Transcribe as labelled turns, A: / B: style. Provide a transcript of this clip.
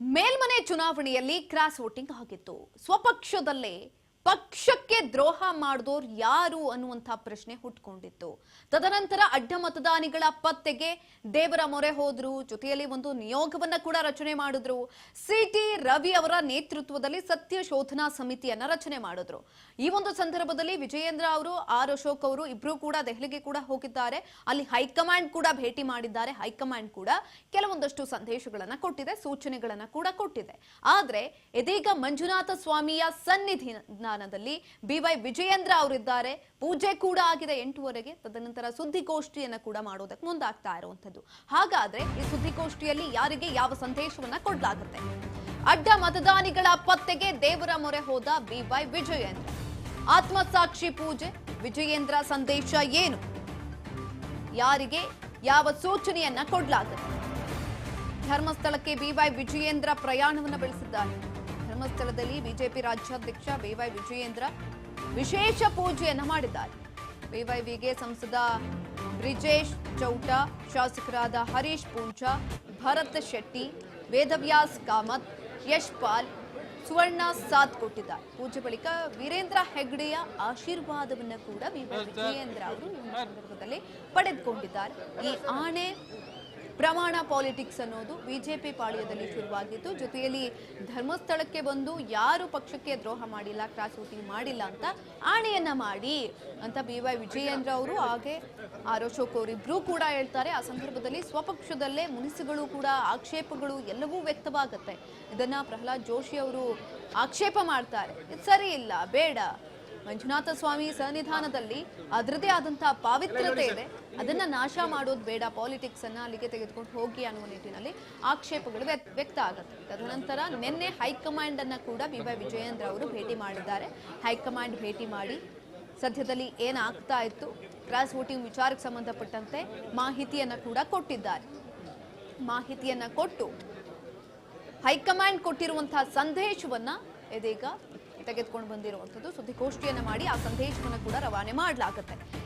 A: ಮೇಲ್ಮನೆ ಚುನಾವಣೆಯಲ್ಲಿ cross voting ಆಗಿತ್ತು. ಸ್ವಪಕ್ಷದಲ್ಲೇ ಪಕ್ಷಕ್ಕೆ ದ್ರೋಹ ಮಾಡಿದೋರು ಯಾರು ಅನ್ನುವಂಥ ಪ್ರಶ್ನೆ ಹುಟ್ಕೊಂಡಿತ್ತು. ತದನಂತರ ಅಡ್ಡ ಮತದಾನಿಗಳ ಪತ್ತೆಗೆ ದೇವರ ಮೊರೆ ಹೋದ್ರು. ಜೊತೆಯಲ್ಲಿ ಒಂದು ನಿಯೋಗವನ್ನ ಕೂಡ ರಚನೆ ಮಾಡಿದ್ರು. ಸಿಟಿ ರವಿ ಅವರ ನೇತೃತ್ವದಲ್ಲಿ ಸತ್ಯ ಶೋಧನಾ ಸಮಿತಿಯನ್ನ ರಚನೆ ಮಾಡಿದ್ರು. ಈ ಒಂದು ಸಂದರ್ಭದಲ್ಲಿ ವಿಜಯೇಂದ್ರ ಅವರು, ಆರ್ ಅಶೋಕ್ ಅವರು ಇಬ್ರು ಕೂಡ ದೆಹಲಿಗೆ ಕೂಡ ಹೋಗಿದ್ದಾರೆ. ಅಲ್ಲಿ ಹೈಕಮಾಂಡ್ ಕೂಡ ಭೇಟಿ ಮಾಡಿದ್ದಾರೆ. ಹೈಕಮಾಂಡ್ ಕೂಡ ಕೆಲವೊಂದಷ್ಟು ಸಂದೇಶಗಳನ್ನ ಕೊಟ್ಟಿದೆ, ಸೂಚನೆಗಳನ್ನ ಕೂಡ ಕೊಟ್ಟಿದೆ. ಆದ್ರೆ ಇದೀಗ ಮಂಜುನಾಥ ಸ್ವಾಮಿಯ ಸನ್ನಿಧಾನದಲ್ಲಿ ಬಿವೈ ವಿಜಯೇಂದ್ರ ಅವರಿದ್ದಾರೆ. ಪೂಜೆ ಕೂಡ ಆಗಿದೆ 8:30ಗೆ. ತದನಂತರ ಸುದ್ದಿಗೋಷ್ಠಿಯನ್ನ ಕೂಡ ಮಾಡೋದಕ್ಕೆ ಮುಂದಾಗ್ತಾ ಇರುವಂತದ್ದು. ಹಾಗಾದ್ರೆ ಈ ಸುದ್ದಿಗೋಷ್ಠಿಯಲ್ಲಿ ಯಾರಿಗೆ ಯಾವ ಸಂದೇಶವನ್ನ ಕೊಡಲಾಗುತ್ತೆ? ಅಡ್ಡ ಮತದಾನಿಗಳ ಪತ್ತೆಗೆ ದೇವರ ಮೊರೆ ಹೋದ ಬಿವೈ ವಿಜಯೇಂದ್ರ. ಆತ್ಮಸಾಕ್ಷಿ ಪೂಜೆ, ವಿಜಯೇಂದ್ರ ಸಂದೇಶ ಏನು? ಯಾರಿಗೆ ಯಾವ ಸೂಚನೆಯನ್ನ ಕೊಡಲಾಗುತ್ತೆ? ಧರ್ಮಸ್ಥಳಕ್ಕೆ ಬಿವೈ ವಿಜಯೇಂದ್ರ ಪ್ರಯಾಣವನ್ನು ಬೆಳೆಸಿದ್ದಾರೆ. ಧರ್ಮಸ್ಥಳದಲ್ಲಿ ಬಿಜೆಪಿ ರಾಜ್ಯಾಧ್ಯಕ್ಷ ಬಿವೈ ವಿಜಯೇಂದ್ರ ವಿಶೇಷ ಪೂಜೆಯನ್ನ ಮಾಡಿದ್ದಾರೆ. ಬಿವೈವಿಗೆ ಸಂಸದ ಬ್ರಿಜೇಶ್ ಚೌಟ, ಶಾಸಕರಾದ ಹರೀಶ್ ಪೂಂಚಾ, ಭರತ್ ಶೆಟ್ಟಿ, ವೇದವ್ಯಾಸ್ ಕಾಮತ್, ಯಶ್ಪಾಲ್, ಸುವರ್ಣ ಸಾಥ್ ಕೊಟ್ಟಿದ್ದಾರೆ. ಪೂಜೆ ಬಳಿಕ ವೀರೇಂದ್ರ ಹೆಗ್ಡೆಯ ಆಶೀರ್ವಾದವನ್ನು ಕೂಡ ಬಿವೈ ವಿಜಯೇಂದ್ರ ಅವರು ಈ ಸಂದರ್ಭದಲ್ಲಿ ಪಡೆದುಕೊಂಡಿದ್ದಾರೆ. ಈ ಆಣೆ ಪ್ರಮಾಣ ಪಾಲಿಟಿಕ್ಸ್ ಅನ್ನೋದು ಬಿಜೆಪಿ ಪಾಳ್ಯದಲ್ಲಿ ಶುರುವಾಗಿತ್ತು. ಜೊತೆಯಲ್ಲಿ ಧರ್ಮಸ್ಥಳಕ್ಕೆ ಬಂದು ಯಾರು ಪಕ್ಷಕ್ಕೆ ದ್ರೋಹ ಮಾಡಿಲ್ಲ, ಕ್ರಾಸ್ ವೋಟಿಂಗ್ ಮಾಡಿಲ್ಲ ಅಂತ ಆಣೆಯನ್ನ ಮಾಡಿ ಅಂತ ಬಿವೈ ವಿಜಯೇಂದ್ರ ಅವರು ಹಾಗೆ ಆರ್ ಅಶೋಕ್ ಅವರಿಬ್ರು ಕೂಡ ಹೇಳ್ತಾರೆ. ಆ ಸಂದರ್ಭದಲ್ಲಿ ಸ್ವಪಕ್ಷದಲ್ಲೇ ಮುನಿಸುಗಳು ಕೂಡ ಆಕ್ಷೇಪಗಳು ಎಲ್ಲವೂ ವ್ಯಕ್ತವಾಗುತ್ತೆ. ಇದನ್ನ ಪ್ರಹ್ಲಾದ್ ಜೋಶಿ ಅವರು ಆಕ್ಷೇಪ ಮಾಡ್ತಾರೆ. ಇದು ಸರಿ ಇಲ್ಲ, ಬೇಡ. ಮಂಜುನಾಥ ಸ್ವಾಮಿ ಸನ್ನಿಧಾನದಲ್ಲಿ ಅದರದೇ ಆದಂತಹ ಪಾವಿತ್ರ್ಯತೆ ಇದೆ, ಅದನ್ನ ನಾಶ ಮಾಡೋದು ಬೇಡ, ಪಾಲಿಟಿಕ್ಸ್ ಅನ್ನ ಅಲ್ಲಿಗೆ ತೆಗೆದುಕೊಂಡು ಹೋಗಿ ಅನ್ನುವ ನಿಟ್ಟಿನಲ್ಲಿ ಆಕ್ಷೇಪಗಳು ವ್ಯಕ್ತ ಆಗುತ್ತೆ. ತದನಂತರ ನಿನ್ನೆ ಹೈಕಮಾಂಡ್ ಅನ್ನ ಕೂಡ ಬಿವೈ ವಿಜಯೇಂದ್ರ ಅವರು ಭೇಟಿ ಮಾಡಿದ್ದಾರೆ. ಹೈಕಮಾಂಡ್ ಭೇಟಿ ಮಾಡಿ ಸದ್ಯದಲ್ಲಿ ಏನಾಗ್ತಾ ಇತ್ತು, ಕ್ರಾಸ್ ವೋಟಿಂಗ್ ವಿಚಾರಕ್ಕೆ ಸಂಬಂಧಪಟ್ಟಂತೆ ಮಾಹಿತಿಯನ್ನ ಕೂಡ ಕೊಟ್ಟಿದ್ದಾರೆ. ಮಾಹಿತಿಯನ್ನ ಕೊಟ್ಟು ಹೈಕಮಾಂಡ್ ಕೊಟ್ಟಿರುವಂತಹ ಸಂದೇಶವನ್ನ ಇದೀಗ ತೆಗೆದುಕೊಂಡು ಬಂದಿರುವಂಥದ್ದು. ಸುದ್ದಿಗೋಷ್ಠಿಯನ್ನ ಮಾಡಿ ಆ ಸಂದೇಶವನ್ನು ಕೂಡ ರವಾನೆ ಮಾಡಲಾಗುತ್ತೆ.